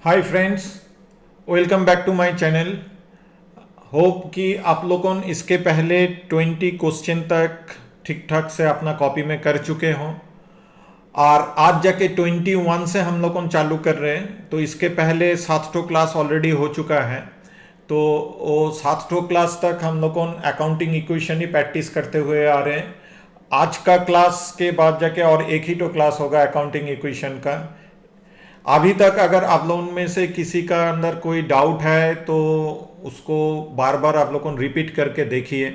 Hi friends, welcome back to my channel. Hope कि आप लोगों इसके पहले 20 क्वेश्चन तक ठीक ठाक से अपना कॉपी में कर चुके हों और आज जाके 21 से हम लोगों चालू कर रहे हैं। तो इसके पहले 7ठो क्लास ऑलरेडी हो चुका है। तो वो 7ठो क्लास तक हम लोगों अकाउंटिंग इक्वेशन ही प्रैक्टिस करते हुए आ रहे हैं। आज का क्लास के बाद जाके और एक ही तो क्लास होगा अकाउंटिंग इक्वेशन का। अभी तक अगर आप लोगों में से किसी का अंदर कोई डाउट है तो उसको बार बार आप लोगों को रिपीट करके देखिए,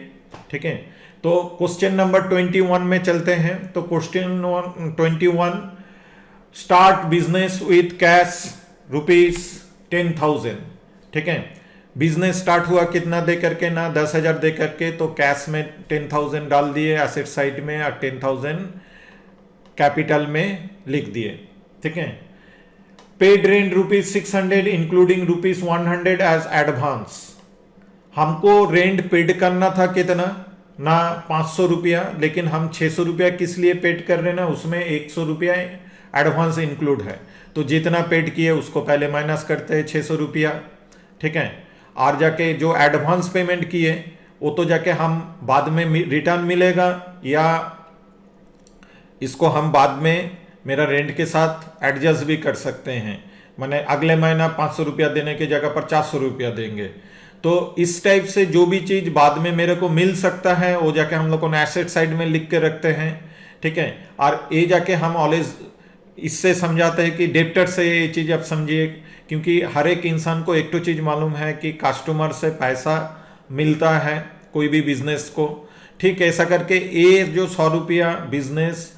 ठीक है। तो क्वेश्चन नंबर 21 में चलते हैं। तो question 21, start business with cash ₹10,000, ठीक है। बिजनेस स्टार्ट हुआ कितना दे करके ना 10,000 दे करके, तो कैश में 10,000 डाल दिए एसेट साइड में और 10,000 कैपिटल में लिख दिए, ठीक है। Paid rent ₹600 including ₹100 as advance. हमको रेंट पेड करना था कितना ना ₹500, लेकिन हम ₹600 किस लिए पेड कर रहे हैं ना, उसमें ₹100 एडवांस इंक्लूड है। तो जितना पेड किए उसको पहले माइनस करते हैं ₹600, ठीक है। और जाके जो एडवांस पेमेंट किए वो तो जाके हम बाद में रिटर्न मिलेगा, या इसको हम बाद में मेरा रेंट के साथ एडजस्ट भी कर सकते हैं। माने अगले महीना ₹500 देने की जगह पर ₹400 देंगे। तो इस टाइप से जो भी चीज बाद में मेरे को मिल सकता है वो जाके हम लोग को एसेट साइड में लिख के रखते हैं, ठीक है। और ये जाके हम ऑलवेज इससे समझाते हैं कि डेप्टर से ये चीज आप समझिए, क्योंकि हर एक इंसान को एक तो चीज मालूम है कि कस्टमर से पैसा मिलता है कोई भी बिजनेस को, ठीक है। ऐसा करके ये जो ₹100 बिजनेस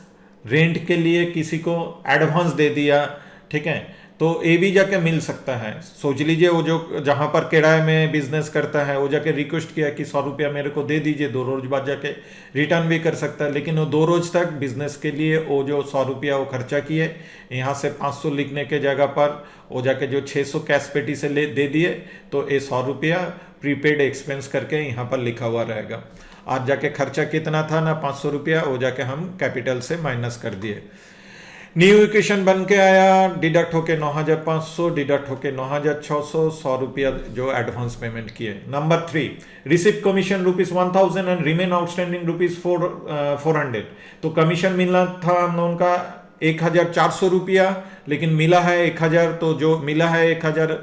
रेंट के लिए किसी को एडवांस दे दिया, ठीक है, तो ये भी जाके मिल सकता है। सोच लीजिए वो जो जहाँ पर किराए में बिजनेस करता है वो जाके रिक्वेस्ट किया कि ₹100 मेरे को दे दीजिए, 2 रोज बाद जाके रिटर्न भी कर सकता है। लेकिन वो 2 रोज तक बिजनेस के लिए वो जो ₹100 वो खर्चा किए, यहाँ से 500 लिखने के जगह पर वो जाके जो 600 कैश पेटी से दे दिए, तो ये ₹100 प्रीपेड एक्सपेंस करके यहाँ पर लिखा हुआ रहेगा। आज जाके खर्चा कितना था ना ₹500, वो जाके हम कैपिटल से माइनस कर दिए। न्यू इक्वेशन बन के आया, डिडक्ट होके 9,500, डिडक्ट होके 9,600, ₹100 जो एडवांस पेमेंट किए। Number 3, receive commission ₹1,000 and remain outstanding ₹400। तो कमीशन मिलना था हम लोगों का ₹1,400, लेकिन मिला है 1,000, तो जो मिला है 1,000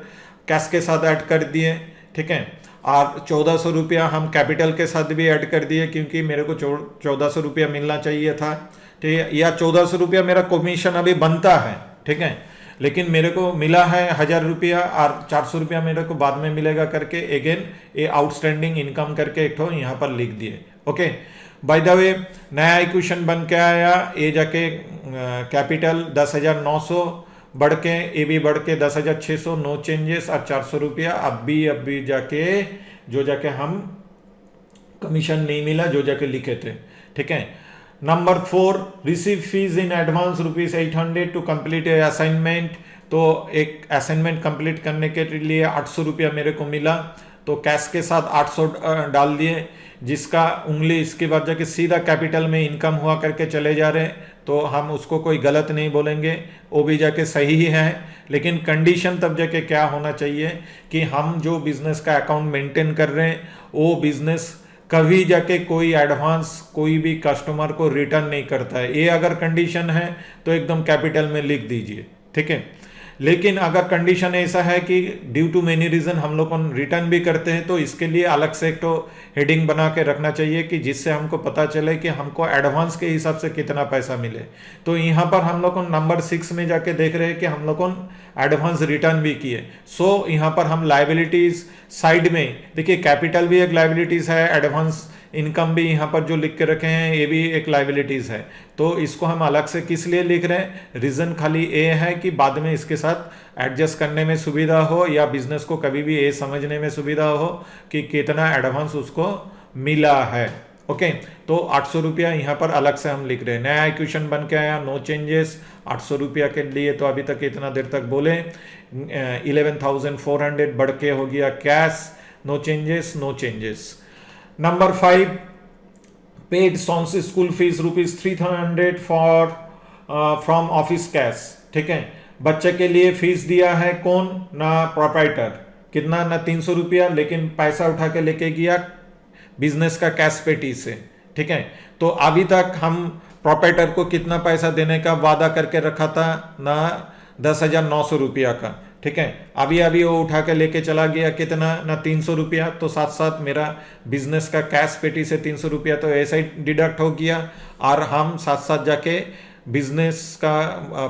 कैश के साथ ऐड कर दिए, ठीक है। और ₹1,400 हम कैपिटल के साथ भी ऐड कर दिए, क्योंकि मेरे को ₹1,400 मिलना चाहिए था, ठीक है। या ₹1,400 मेरा कमीशन अभी बनता है, ठीक है, लेकिन मेरे को मिला है ₹1,000 और ₹400 मेरे को बाद में मिलेगा करके अगेन ये आउटस्टैंडिंग इनकम करके एक तो यहाँ पर लिख दिए। ओके, बाय द वे नया इक्वेशन बन के आया, ये जाके कैपिटल 10,900 बढ़ के ए भी बढ़ के 10,600, नो चेंजेस और ₹400 अब भी जाके हम कमीशन नहीं मिला जो जाके लिखे थे, ठीक है। Number 4, receive fees in advance ₹800 to complete a assignment. तो एक असाइनमेंट कंप्लीट करने के लिए ₹800 मेरे को मिला, तो कैश के साथ 800 डाल दिए, जिसका उंगली इसके बाद जाके सीधा कैपिटल में इनकम हुआ करके चले जा रहे हैं, तो हम उसको कोई गलत नहीं बोलेंगे, वो भी जाके सही ही है। लेकिन कंडीशन तब जाके क्या होना चाहिए कि हम जो बिजनेस का अकाउंट मेंटेन कर रहे हैं वो बिजनेस कभी जाके कोई एडवांस कोई भी कस्टमर को रिटर्न नहीं करता है। ये अगर कंडीशन है तो एकदम कैपिटल में लिख दीजिए, ठीक है। लेकिन अगर कंडीशन ऐसा है कि ड्यू टू मेनी रीजन हम लोग रिटर्न भी करते हैं, तो इसके लिए अलग से एक तो हेडिंग बना के रखना चाहिए कि जिससे हमको पता चले कि हमको एडवांस के हिसाब से कितना पैसा मिले। तो यहाँ पर हम लोग नंबर 6 में जाके देख रहे हैं कि हम लोग एडवांस रिटर्न भी किए। सो यहाँ पर हम लाइबिलिटीज साइड में देखिए, कैपिटल भी एक लाइबिलिटीज है, एडवांस इनकम भी यहाँ पर जो लिख के रखे हैं ये भी एक लाइबिलिटीज है। तो इसको हम अलग से किस लिए लिख रहे हैं, रीजन खाली ये है कि बाद में इसके साथ एडजस्ट करने में सुविधा हो, या बिजनेस को कभी भी ये समझने में सुविधा हो कि कितना एडवांस उसको मिला है। ओके, तो ₹800 यहाँ पर अलग से हम लिख रहे हैं। नया इक्वेशन बन के आया, नो चेंजेस ₹800 के लिए। तो अभी तक इतना देर तक बोले 11,400 बढ़ के हो गया cash, no changes no changes. Number 5, paid sons school fees ₹300 for from office cash, ठीक है। बच्चे के लिए फीस दिया है कौन? ना प्रोप्राइटर, कितना? ना 300 रुपया, लेकिन पैसा उठा के लेके गया बिजनेस का कैश पेटी से। ठीक है, तो अभी तक हम प्रोप्राइटर को कितना पैसा देने का वादा करके रखा था? ना 10,900 रुपया का। ठीक है, अभी अभी वो उठा के लेके चला गया कितना? ना 300 रुपया। तो साथ साथ मेरा बिजनेस का कैश पेटी से 300 रुपया तो ऐसा ही डिडक्ट हो गया, और हम साथ साथ जाके बिजनेस का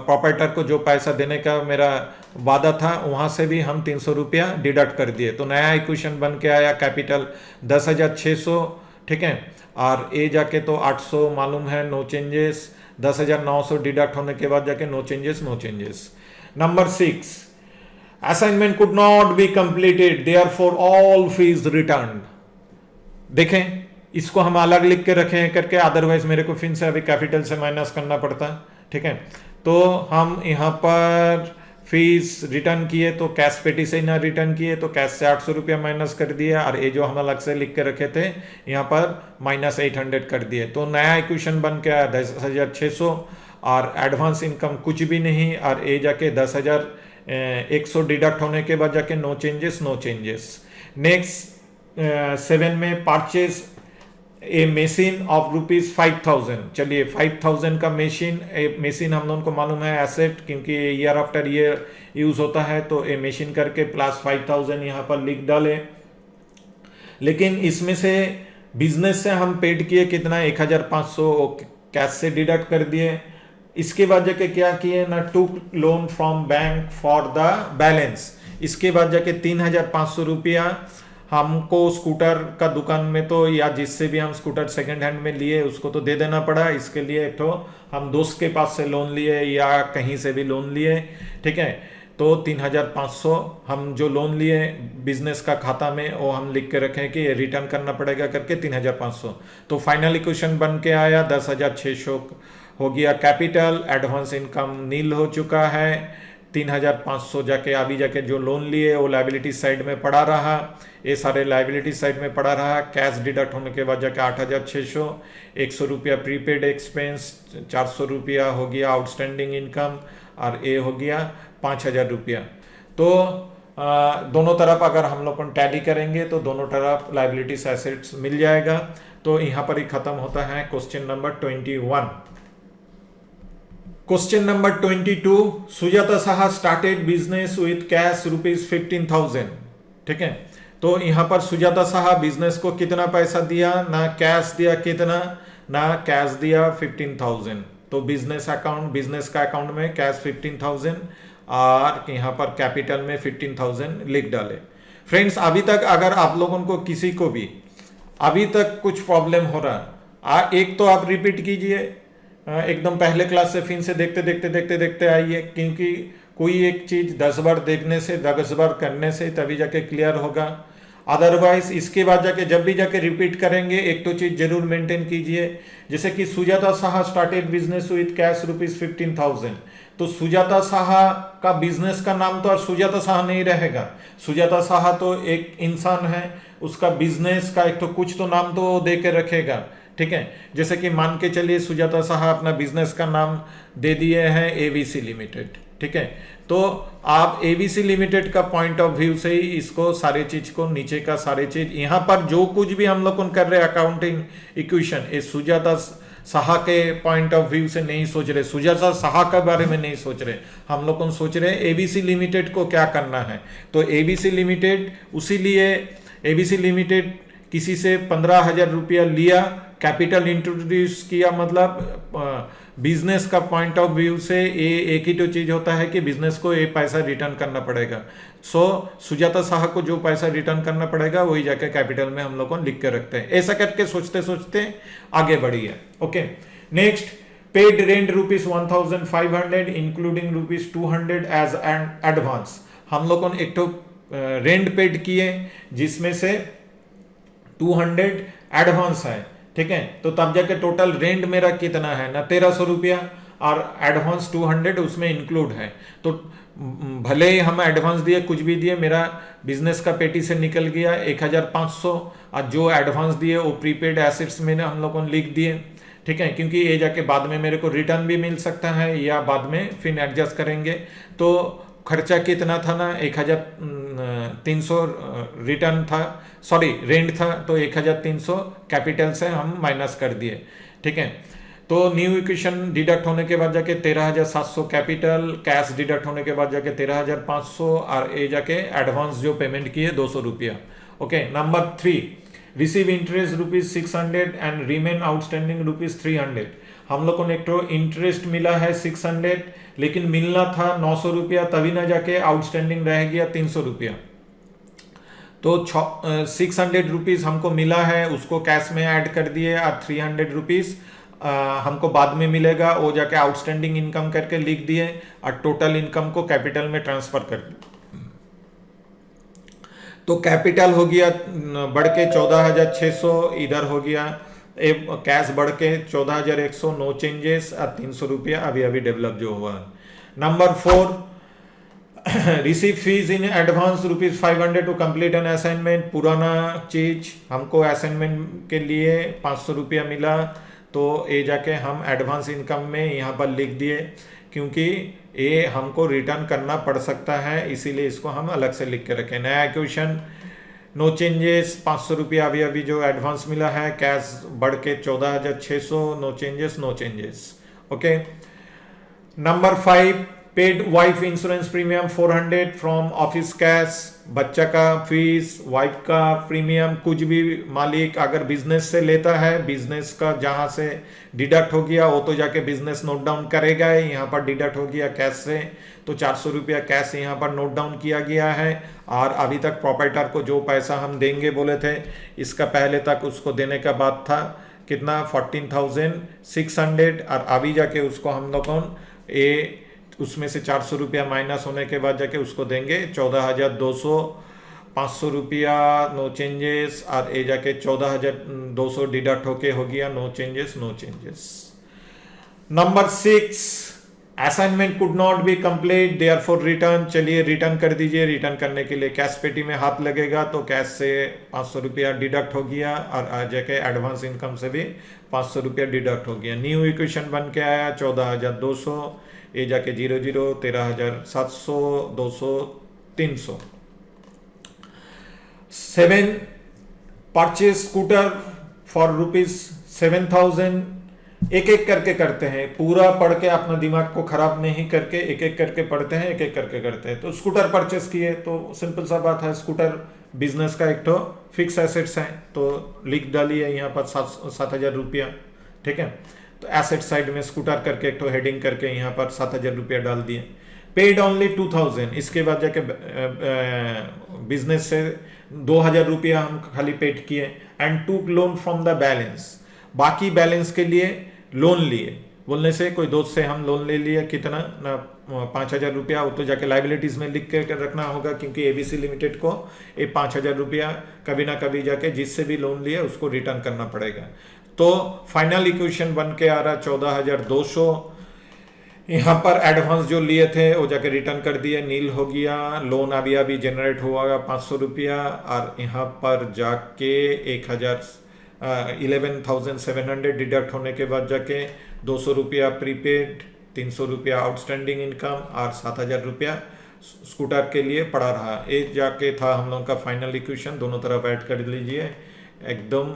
प्रोप्राइटर को जो पैसा देने का मेरा वादा था वहाँ से भी हम 300 रुपया डिडक्ट कर दिए। तो नया इक्वेशन बन के आया कैपिटल 10,600। ठीक है, और ए जाके तो 800 मालूम है, नो चेंजेस। 10,900 डिडक्ट होने के बाद जाके no changes, no changes. Number 6, assignment could not be completed therefore all fees return. देखें, इसको हम अलग लिख के रखे हैं करके, अदरवाइज मेरे को फिर से अभी कैपिटल से माइनस करना पड़ता। ठीक है, तो हम यहाँ पर फीस रिटर्न किए तो कैश पेटी से ही ना रिटर्न किए, तो कैश से 800 रुपया माइनस कर दिया, और ये जो हम अलग से लिख के रखे थे यहाँ पर -800 कर दिए। तो नया इक्वेशन बन के आया 10,600, और एडवांस इनकम कुछ भी नहीं, और ये जाके 10,100 डिडक्ट होने के बाद जाके no changes, no changes. Next 7 में परचेज ए मशीन ऑफ ₹5,000। चलिए 5,000 का मशीन हम लोगों को मालूम है एसेट, क्योंकि ईयर आफ्टर ईयर यूज होता है, तो ए मशीन करके प्लस 5,000 यहाँ पर लिख डाले। लेकिन इसमें से बिजनेस से हम पेड किए कितना? 1,500 कैश से डिडक्ट कर दिए। इसके बाद जाके क्या किए ना, took loan from bank for the balance. इसके बाद जाके 3,500 रुपया हमको स्कूटर का दुकान में तो, या जिससे भी हम स्कूटर सेकंड हैंड में लिए उसको तो दे देना पड़ा। इसके लिए तो हम दोस्त के पास से लोन लिए या कहीं से भी लोन लिए। ठीक है, तो 3,500 हम जो लोन लिए बिजनेस का खाता में, वो हम लिख के रखें कि रिटर्न करना पड़ेगा करके 3,500। तो फाइनल इक्वेशन बन के आया 10,600 हो गया कैपिटल। एडवांस इनकम नील हो चुका है। 3,500 जाके अभी जाके जो लोन लिए वो लाइबिलिटी साइड में पड़ा रहा, ये सारे लाइबिलिटी साइड में पड़ा रहा। कैश डिडक्ट होने के बाद जाके 8,600, 100 रुपया प्रीपेड एक्सपेंस, 400 रुपया हो गया आउटस्टैंडिंग इनकम, और ये हो गया 5,000 रुपया। तो दोनों तरफ अगर हम लोग टैली करेंगे तो दोनों तरफ लाइबिलिटीज एसेट्स मिल जाएगा। तो यहाँ पर ही खत्म होता है question number 21। Question number 22, Sujata Saha started business with cash ₹15,000। ठीक है, तो यहाँ पर सुजाता साहा बिजनेस को कितना पैसा दिया? ना कैश दिया कितना? ना कैश दिया 15,000। तो बिजनेस का अकाउंट में कैश 15,000, और यहाँ पर कैपिटल में 15,000 लिख डाले। फ्रेंड्स, अभी तक अगर आप लोगों को किसी को भी अभी तक कुछ प्रॉब्लम हो रहा, एक तो आप रिपीट कीजिए एकदम पहले क्लास से, फिर से देखते आइए, क्योंकि कोई एक चीज 10 बार देखने से 10 बार करने से तभी जाके क्लियर होगा। अदरवाइज इसके बाद जाके जब भी जाके रिपीट करेंगे एक तो चीज जरूर मेंटेन कीजिए। जैसे कि Sujata Saha started business with cash ₹15,000, तो सुजाता साहा का बिजनेस का नाम तो और सुजाता साहा नहीं रहेगा। सुजाता साहा तो एक इंसान है, उसका बिजनेस का एक तो कुछ तो नाम तो दे के रखेगा। ठीक है, जैसे कि मान के चलिए सुजाता साहा अपना बिजनेस का नाम दे दिए हैं एबीसी लिमिटेड। ठीक है, तो आप एबीसी लिमिटेड का पॉइंट ऑफ व्यू से ही इसको सारे चीज को, नीचे का सारे चीज, यहाँ पर जो कुछ भी हम लोग कर रहे अकाउंटिंग इक्वेशन, ये सुजाता साहा के पॉइंट ऑफ व्यू से नहीं सोच रहे, सुजाता साहा के बारे में नहीं सोच रहे, हम लोग सोच रहे एबीसी लिमिटेड को क्या करना है। तो एबीसी लिमिटेड, उसीलिए एबीसी लिमिटेड किसी से 15,000 रुपया लिया, कैपिटल इंट्रोड्यूस किया, मतलब बिजनेस का पॉइंट ऑफ व्यू से ये एक ही तो चीज होता है कि बिजनेस को ये पैसा रिटर्न करना पड़ेगा। सो सुजाता साहा को जो पैसा रिटर्न करना पड़ेगा वही जाकर कैपिटल में हम लोग को लिख के रखते हैं। ऐसा करके सोचते सोचते आगे बढ़िए। Okay, next, paid rent ₹1,500 including ₹200 as an advance. हम लोगों ने एक तो रेंट पेड किए जिसमें से 200 एडवांस है। ठीक है, तो तब जाके टोटल रेंट मेरा कितना है ना 1,300 रुपया, और एडवांस 200 उसमें इंक्लूड है। तो भले ही हम एडवांस दिए कुछ भी दिए, मेरा बिजनेस का पेटी से निकल गया 1,500, और जो एडवांस दिए वो प्रीपेड एसेट्स में हम लोगों ने लिख दिए। ठीक है, क्योंकि ये जाके बाद में मेरे को रिटर्न भी मिल सकता है या बाद में फिर एडजस्ट करेंगे। तो खर्चा कितना था ना, 1300 रिटर्न था, सॉरी रेंट था, तो 1300 कैपिटल से हम माइनस कर दिए। ठीक है, तो न्यू इक्वेशन डिडक्ट होने के बाद जाके 13,700 कैपिटल, कैश डिडक्ट होने के बाद जाके 13,500 और ये जाके एडवांस जो पेमेंट किए 200 रुपया। Okay, number 3, receive interest ₹600 and remain outstanding ₹300। हम लोग को एक तो इंटरेस्ट मिला है 600, लेकिन मिलना था 900 रुपया, तभी ना जाके आउटस्टैंडिंग रह गया 300 रुपया। तो 600 रुपीज हमको मिला है, उसको कैश में ऐड कर दिए और 300 रुपीज हमको बाद में मिलेगा, वो जाके आउटस्टैंडिंग इनकम करके लिख दिए और टोटल इनकम को कैपिटल में ट्रांसफर कर दिया। तो कैपिटल हो गया बढ़ के 14,600, इधर हो गया कैश बढ़ के 14,100, नो चेंजेस और 300 रुपया अभी अभी डेवलप जो हुआ। Number 4, receive fees in advance ₹500 to complete an assignment. पुराना चीज हमको असाइनमेंट के लिए 500 रुपया मिला, तो ये जाके हम एडवांस इनकम में यहाँ पर लिख दिए, क्योंकि ये हमको रिटर्न करना पड़ सकता है, इसीलिए इसको हम अलग से लिख के रखें। नया क्वेश्चन, नो चेंजेस 500 रुपया अभी अभी जो एडवांस मिला है, कैश बढ़ के 14,600, no changes no changes. Okay, number 5, paid wife insurance premium 400 from office cash. बच्चा का फीस, वाइफ का प्रीमियम, कुछ भी मालिक अगर बिजनेस से लेता है, बिजनेस का जहां से डिडक्ट हो गया वो तो जाके बिजनेस नोट डाउन करेगा, यहाँ पर डिडक्ट हो गया कैश से, तो 400 रुपया कैश यहाँ पर नोट डाउन किया गया है। और अभी तक प्रॉपर्टर को जो पैसा हम देंगे बोले थे, इसका पहले तक उसको देने का बात था कितना, 14,600, और अभी जाके उसको हम लोगों ये उसमें से 400 रुपया माइनस होने के बाद जाके उसको देंगे 14,200, 500 रुपया नो चेंजेस, और ये जाके 14,200 डिडक्ट होके हो गया no changes no changes. Number 6, assignment could not be complete therefore return. चलिए रिटर्न कर दीजिए। रिटर्न करने के लिए कैश पेटी में हाथ लगेगा, तो कैश से 500 रुपया डिडक्ट हो गया, और आ जाके एडवांस इनकम से भी 500 रुपया डिडक्ट हो गया। न्यू इक्वेशन बन के आया 14,200, ये जाके 00, 13,700, 200, 300। 7, परचेज स्कूटर फॉर ₹7,000। एक एक करके करते हैं, पूरा पढ़ के अपना दिमाग को खराब नहीं करके एक एक करके पढ़ते हैं, एक एक करके करते हैं। तो स्कूटर परचेस किए, तो सिंपल सा बात है, स्कूटर बिजनेस का एक तो फिक्स एसेट्स है, तो लिख डालिए यहाँ पर 7,000 रुपया। ठीक है, तो एसेट साइड में स्कूटर करके एक तो हेडिंग करके यहाँ पर 7,000 रुपया डाल दिए। पेड ओनली 2,000, इसके बाद जाके बिजनेस से 2,000 रुपया हम खाली पेड किए। एंड टूक लोन फ्रॉम द बैलेंस, बाकी बैलेंस के लिए लोन लिए, बोलने से कोई दोस्त से हम लोन ले लिए, कितना ना 5,000 रुपया, वो तो जाके लाइबिलिटीज में लिख के रखना होगा, क्योंकि एबीसी लिमिटेड को ये 5,000 रुपया कभी ना कभी जाके जिससे भी लोन लिया उसको रिटर्न करना पड़ेगा। तो फाइनल इक्वेशन बन के आ रहा 14,200। यहाँ पर एडवांस जो लिए थे वो जाके रिटर्न कर दिए, नील हो गया। लोन अभी अभी जनरेट हुआ 500 रुपया, और यहाँ पर जाके 11,700 डिडक्ट होने के बाद जाके 200 रुपया प्रीपेड, 300 रुपया आउटस्टैंडिंग इनकम और 7,000 रुपया स्कूटर के लिए पड़ा रहा। एक जाके था हम लोगों का फाइनल इक्वेशन, दोनों तरफ ऐड कर लीजिए, एकदम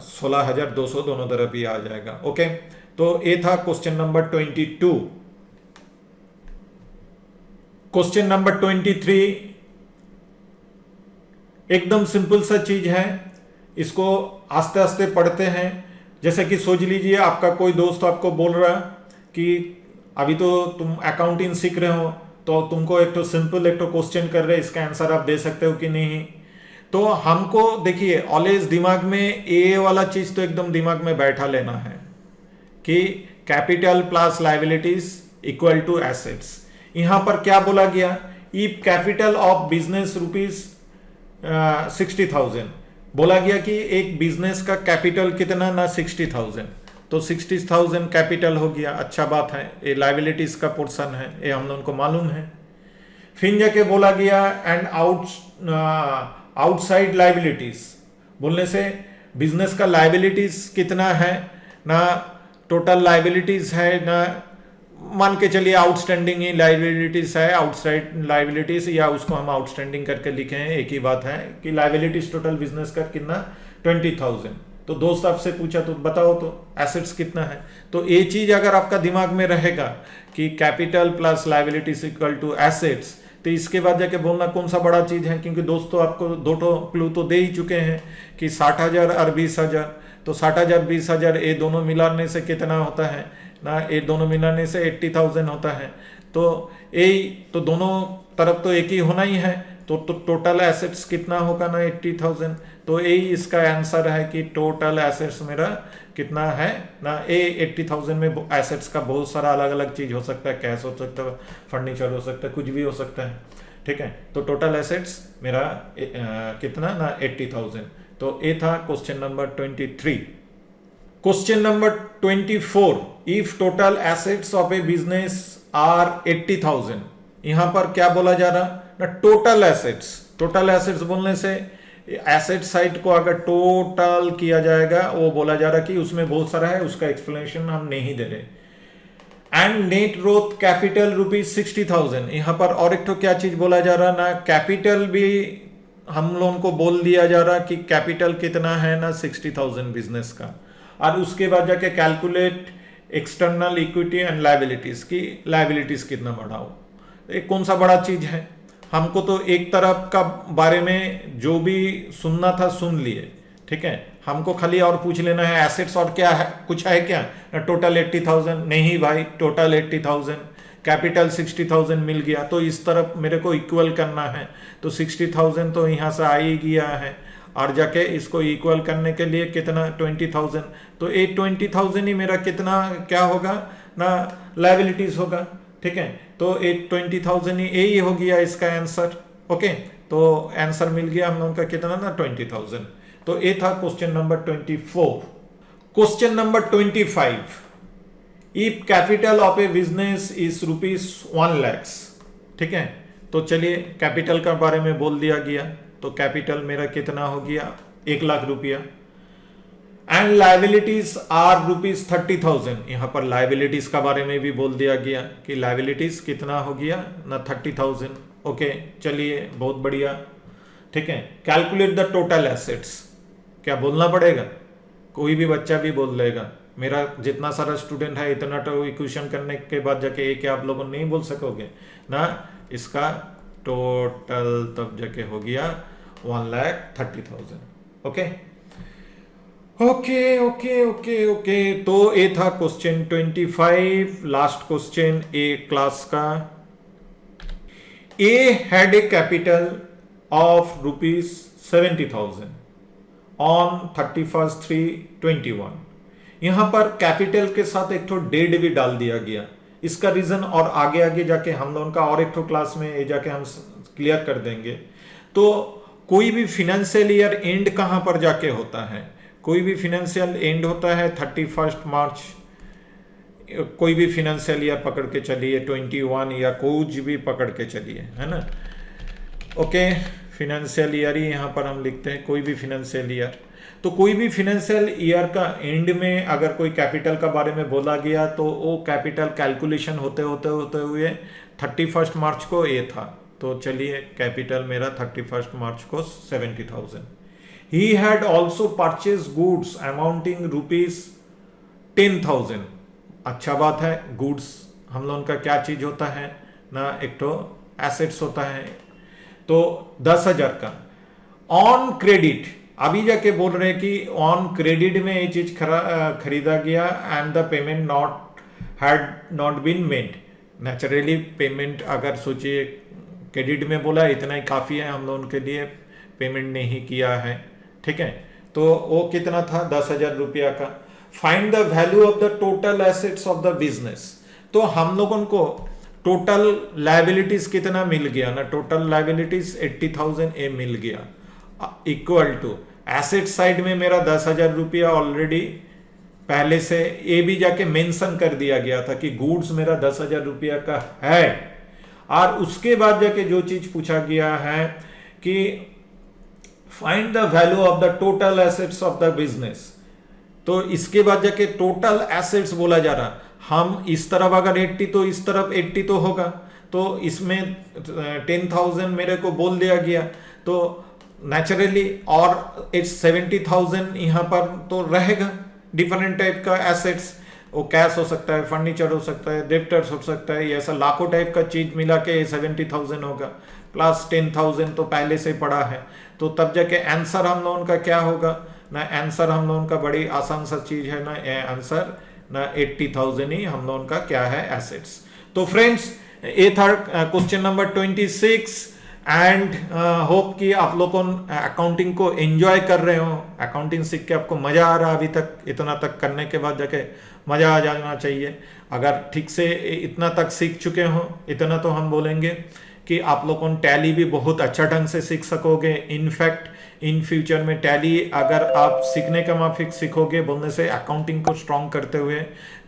16,200 दोनों तरफ ही आ जाएगा। ओके, तो ये था क्वेश्चन नंबर 22। क्वेश्चन नंबर 23 एकदम सिंपल सा चीज है, इसको आस्ते आस्ते पढ़ते हैं। जैसे कि सोच लीजिए आपका कोई दोस्त आपको बोल रहा कि अभी तो तुम अकाउंटिंग सीख रहे हो, तो तुमको एक तो सिंपल एक तो क्वेश्चन कर रहे, इसका आंसर आप दे सकते हो कि नहीं। तो हमको देखिए ऑलवेज दिमाग में ये वाला चीज तो एकदम दिमाग में बैठा लेना है कि capital plus liabilities equal to assets. यहां पर क्या बोला गया, इफ कैपिटल ऑफ बिजनेस ₹60,000 बोला गया कि एक बिजनेस का कैपिटल कितना ना 60,000, तो 60,000 कैपिटल हो गया, अच्छा बात है, ये लायबिलिटीज का पोर्शन है, ये हम लोगों को मालूम है। फिर जाके बोला गया एंड आउटसाइड लायबिलिटीज, बोलने से बिजनेस का लाइबिलिटीज कितना है ना, टोटल लाइबिलिटीज है ना, मान के चलिए आउटस्टैंडिंग ही लाइबिलिटीज है, आउटसाइड लाइबिलिटीज, या उसको हम आउटस्टैंडिंग करके लिखे हैं, एक ही बात है कि लाइबिलिटीज टोटल बिजनेस का कितना 20,000। तो दोस्त आपसे पूछा तो बताओ तो एसेट्स कितना है। तो ये चीज अगर आपका दिमाग में रहेगा कि capital plus liabilities equal to assets, तो इसके बाद जाके बोलना कौन सा बड़ा चीज है, क्योंकि दोस्तों आपको दो क्लू तो दे ही चुके हैं कि 60,000 और 20,000। तो 60,000 20,000 ये दोनों मिलाने से कितना होता है ना, ये दोनों मिलाने से 80,000 होता है। तो यही तो दोनों तरफ तो एक ही होना ही है, तो टोटल एसेट्स कितना होगा ना 80,000। तो यही इसका आंसर है कि टोटल एसेट्स मेरा कितना है ना, 80,000 में एसेट्स का बहुत सारा अलग अलग चीज हो सकता है, कैश हो सकता है, फर्नीचर हो सकता है, कुछ भी हो सकता है, ठीक है। तो टोटल एसेट्स मेरा कितना ना 80,000। तो ये था question number 23। Question number 24, if total assets of a business are 80,000, यहां पर क्या बोला जा रहा ना, टोटल एसेट्स। टोटल एसेट्स बोलने से एसेट साइड को अगर टोटल किया जाएगा, वो बोला जा रहा कि उसमें बहुत सारा है, उसका एक्सप्लेनेशन हम नहीं दे रहे। एंड नेट ग्रोथ कैपिटल ₹60,000, यहां पर और एक तो क्या चीज बोला जा रहा ना, कैपिटल भी हम लोगों को बोल दिया जा रहा कि कैपिटल कितना है ना 60,000 बिजनेस का, और उसके बाद जाके calculate external equity and liabilities की लाइबिलिटीज कितना बढ़ाओ। एक कौन सा बड़ा चीज है, हमको तो एक तरफ का बारे में जो भी सुनना था सुन लिए, ठीक है। हमको खाली और पूछ लेना है एसेट्स और क्या है, कुछ है क्या ना, टोटल 80,000 नहीं भाई, टोटल 80,000, कैपिटल 60,000 मिल गया, तो इस तरफ मेरे को इक्वल करना है। तो 60,000 तो यहाँ से आ ही गया है, और जाके इसको इक्वल करने के लिए कितना 20,000, तो ये 20,000 ही मेरा कितना क्या होगा ना लाइबिलिटीज होगा, ठीक है। तो 20,000 ही यही हो गया इसका आंसर, ओके। तो आंसर मिल गया हम लोगों का कितना ना 20,000। तो ये था question number 24। Question number 25, if capital of a business is ₹1 lakh, ठीक है। तो चलिए कैपिटल का बारे में बोल दिया गया, तो कैपिटल मेरा कितना हो गया 1 लाख रुपया। एंड लाइबिलिटीज आर ₹30,000, यहां पर लाइबिलिटीज का बारे में भी बोल दिया गया कि लाइबिलिटीज कितना हो गया ना 30,000, ओके। चलिए बहुत बढ़िया, ठीक है। कैलकुलेट द टोटल एसेट्स, क्या बोलना पड़ेगा, कोई भी बच्चा भी बोल लेगा, मेरा जितना सारा स्टूडेंट है इतना तो इक्वेशन करने के बाद जाके एक आप लोग नहीं बोल सकोगे ना, इसका टोटल तब जाके हो गया 1,30,000, okay okay okay okay okay. तो ये था question 25, last question A class का। A had a capital of ₹70,000 on 31/3/21। यहां पर कैपिटल के साथ एक तो डेट भी डाल दिया गया, इसका रीजन और आगे आगे जाके हम लोगों का और एक तो क्लास में ये जाके हम क्लियर कर देंगे। तो कोई भी फिनेंशियल ईयर एंड कहां पर जाके होता है, कोई भी फिनेंशियल एंड होता है 31 मार्च, कोई भी फिनेंशियल ईयर पकड़ के चलिए 21 या कुछ भी पकड़ के चलिए, है ना, ओके। फिनेंशियल ईयर ही यहाँ पर हम लिखते हैं, कोई भी फिनेंशियल ईयर। तो कोई भी फिनेंशियल ईयर का एंड में अगर कोई कैपिटल का बारे में बोला गया तो वो कैपिटल कैलकुलेशन होते होते होते हुए 31 मार्च को ये था। तो चलिए कैपिटल मेरा 31 मार्च को 70,000। He had also purchased goods amounting ₹10,000। अच्छा बात है, गुड्स हम लोगों का क्या चीज होता है ना, एक तो एसेट्स होता है। तो 10,000 का ऑन क्रेडिट, अभी जाके बोल रहे हैं कि ऑन क्रेडिट में ये चीज खरीदा गया and the payment had not been made. Naturally payment अगर सोचिए क्रेडिट में बोला इतना ही काफी है हम लोगों के लिए, पेमेंट नहीं किया है, ठीक है। तो वो कितना था 10,000 रुपया का। Find the value of the total assets of the business. तो हम लोगों को टोटल लाइबिलिटीज कितना मिल गया ना, टोटल लाइबिलिटीज 80,000 ए मिल गया, इक्वल टू एसेट साइड में मेरा 10,000 रुपया ऑलरेडी पहले से ये भी जाके मेंशन कर दिया गया था कि गुड्स मेरा 10,000 रुपया का है। और उसके बाद जाके जो चीज पूछा गया है कि find the value of the total assets of the business. तो इसके बाद जाके टोटल एसेट्स बोला जा रहा, हम इस तरफ अगर 80 तो इस तरफ 80 तो होगा, तो इसमें 10,000 मेरे को बोल दिया गया, तो नेचुरली और 70,000 यहाँ पर तो रहेगा। डिफरेंट टाइप का एसेट्स, वो कैश हो सकता है, फर्नीचर हो सकता है, डेप्टर्स हो सकता है, ये ऐसा लाखों टाइप का चीज मिला के 70,000 होगा, प्लस 10,000 तो पहले से पड़ा है। तो तब जाके आंसर हम लोगों का क्या होगा ना, आंसर हम लोगों का बड़ी आसान सा चीज है ना, आंसर ना 80,000 ही हम लोगों का क्या है, एसेट्स। तो फ्रेंड्स ये था क्वेश्चन नंबर 26 एंड होप कि आप लोगों अकाउंटिंग को एंजॉय कर रहे हो, अकाउंटिंग सीख के आपको मजा आ रहा है। अभी तक इतना तक करने के बाद जाके मजा आ जाना चाहिए। अगर ठीक से इतना तक सीख चुके हो, इतना तो हम बोलेंगे कि आप लोगों टैली भी बहुत अच्छा ढंग से सीख सकोगे। इनफैक्ट इन फ्यूचर में टैली अगर आप सीखने का माफिक सीखोगे, बोलने से अकाउंटिंग को स्ट्रॉन्ग करते हुए,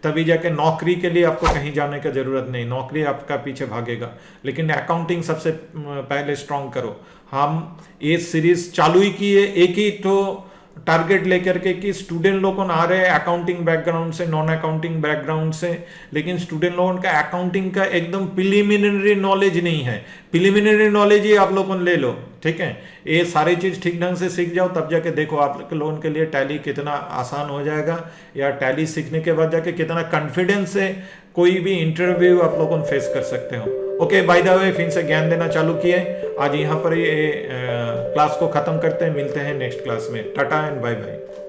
तभी जाके नौकरी के लिए आपको कहीं जाने का जरूरत नहीं, नौकरी आपका पीछे भागेगा, लेकिन अकाउंटिंग सबसे पहले स्ट्रॉन्ग करो। हम ये सीरीज चालू ही किए एक ही तो टारगेट लेकर के कि स्टूडेंट लोगों आ रहे हैं अकाउंटिंग बैकग्राउंड से, नॉन अकाउंटिंग बैकग्राउंड से, लेकिन स्टूडेंट लोगों का अकाउंटिंग का एकदम प्रिलिमिनरी नॉलेज नहीं है। प्रिलिमिनरी नॉलेज ही आप लोगों ले लो, ठीक है। ये सारी चीज ठीक ढंग से सीख जाओ, तब जाके देखो आप लोगों के लिए टैली कितना आसान हो जाएगा, या टैली सीखने के बाद जाके कितना कॉन्फिडेंस से कोई भी इंटरव्यू आप लोगों फेस कर सकते हो। ओके, बाय द वे फिर से ज्ञान देना चालू किए, आज यहाँ पर ये क्लास को खत्म करते हैं, मिलते हैं नेक्स्ट क्लास में। Tata and bye bye.